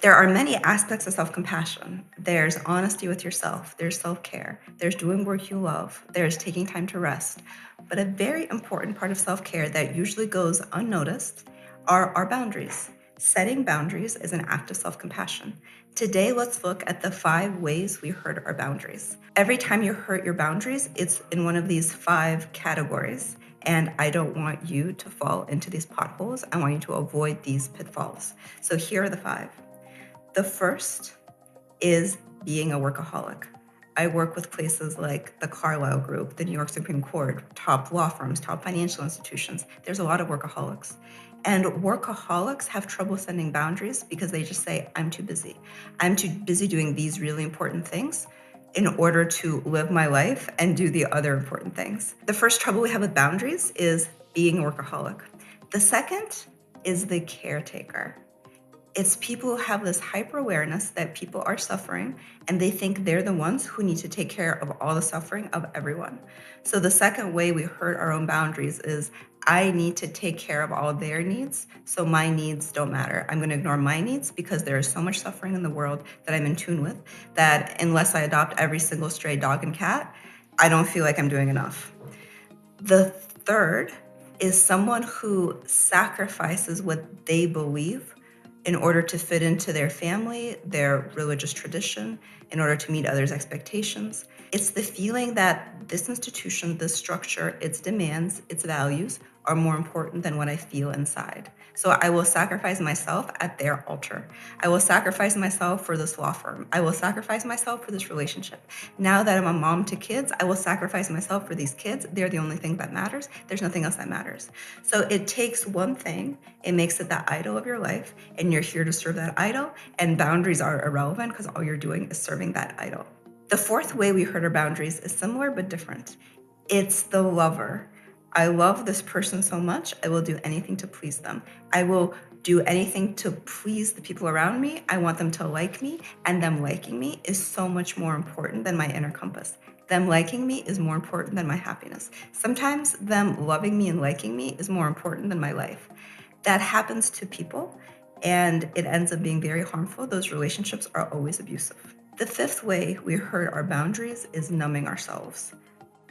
There are many aspects of self-compassion. There's honesty with yourself, there's self-care, there's doing work you love, there's taking time to rest. But a very important part of self-care that usually goes unnoticed are our boundaries. Setting boundaries is an act of self-compassion. Today, let's look at the 5 ways we hurt our boundaries. Every time you hurt your boundaries, it's in one of these 5 categories. And I don't want you to fall into these potholes. I want you to avoid these pitfalls. So here are the 5. The first is being a workaholic. I work with places like the Carlyle Group, the New York Supreme Court, top law firms, top financial institutions. There's a lot of workaholics. And workaholics have trouble setting boundaries because they just say, I'm too busy. I'm too busy doing these really important things in order to live my life and do the other important things. The first trouble we have with boundaries is being a workaholic. The second is the caretaker. It's people who have this hyper awareness that people are suffering and they think they're the ones who need to take care of all the suffering of everyone. So the second way we hurt our own boundaries is I need to take care of all their needs, so my needs don't matter. I'm going to ignore my needs because there is so much suffering in the world that I'm in tune with that unless I adopt every single stray dog and cat, I don't feel like I'm doing enough. The third is someone who sacrifices what they believe in order to fit into their family, their religious tradition, in order to meet others' expectations. It's the feeling that this institution, this structure, its demands, its values are more important than what I feel inside. So I will sacrifice myself at their altar. I will sacrifice myself for this law firm. I will sacrifice myself for this relationship. Now that I'm a mom to kids, I will sacrifice myself for these kids. They're the only thing that matters. There's nothing else that matters. So it takes one thing, it makes it the idol of your life, and you're here to serve that idol, and boundaries are irrelevant because all you're doing is serving that idol. The fourth way we hurt our boundaries is similar but different. It's the lover. I love this person so much, I will do anything to please them. I will do anything to please the people around me. I want them to like me, and them liking me is so much more important than my inner compass. Them liking me is more important than my happiness. Sometimes them loving me and liking me is more important than my life. That happens to people, and it ends up being very harmful. Those relationships are always abusive. The fifth way we hurt our boundaries is numbing ourselves.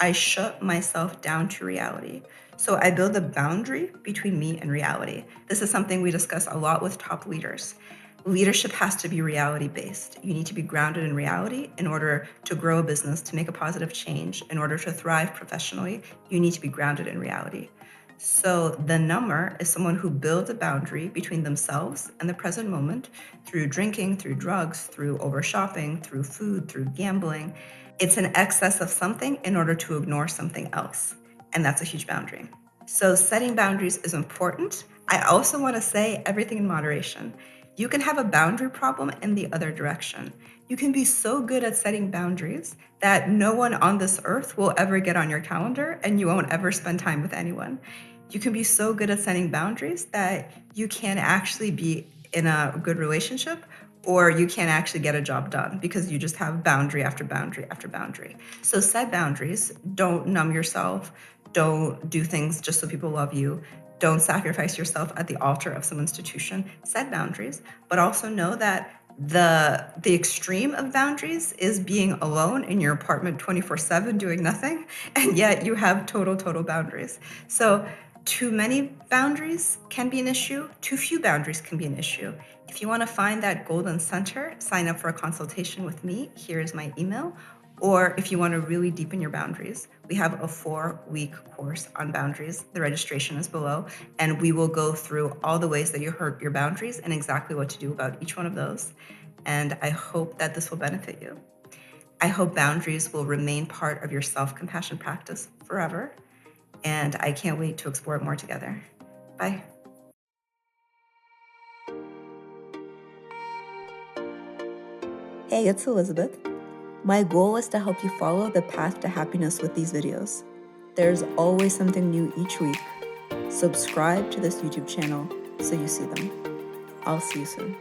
I shut myself down to reality. So I build a boundary between me and reality. This is something we discuss a lot with top leaders. Leadership has to be reality-based. You need to be grounded in reality in order to grow a business, to make a positive change. In order to thrive professionally, you need to be grounded in reality. So the number is someone who builds a boundary between themselves and the present moment through drinking, through drugs, through over shopping, through food, through gambling. It's an excess of something in order to ignore something else. And that's a huge boundary. So setting boundaries is important. I also want to say everything in moderation. You can have a boundary problem in the other direction. You can be so good at setting boundaries that no one on this earth will ever get on your calendar and you won't ever spend time with anyone. You can be so good at setting boundaries that you can't actually be in a good relationship, or you can't actually get a job done because you just have boundary after boundary after boundary. So set boundaries. Don't numb yourself. Don't do things just so people love you. Don't sacrifice yourself at the altar of some institution. Set boundaries, but also know that the extreme of boundaries is being alone in your apartment 24/7 doing nothing, and yet you have total boundaries. So too many boundaries can be an issue. Too few boundaries can be an issue. If you want to find that golden center, sign up for a consultation with me. Here is my email. Or if you want to really deepen your boundaries, we have a 4-week course on boundaries. The registration is below, and we will go through all the ways that you hurt your boundaries and exactly what to do about each one of those. And I hope that this will benefit you. I hope boundaries will remain part of your self-compassion practice forever. And I can't wait to explore it more together. Bye. Hey, it's Elizabeth. My goal is to help you follow the path to happiness with these videos. There's always something new each week. Subscribe to this YouTube channel so you see them. I'll see you soon.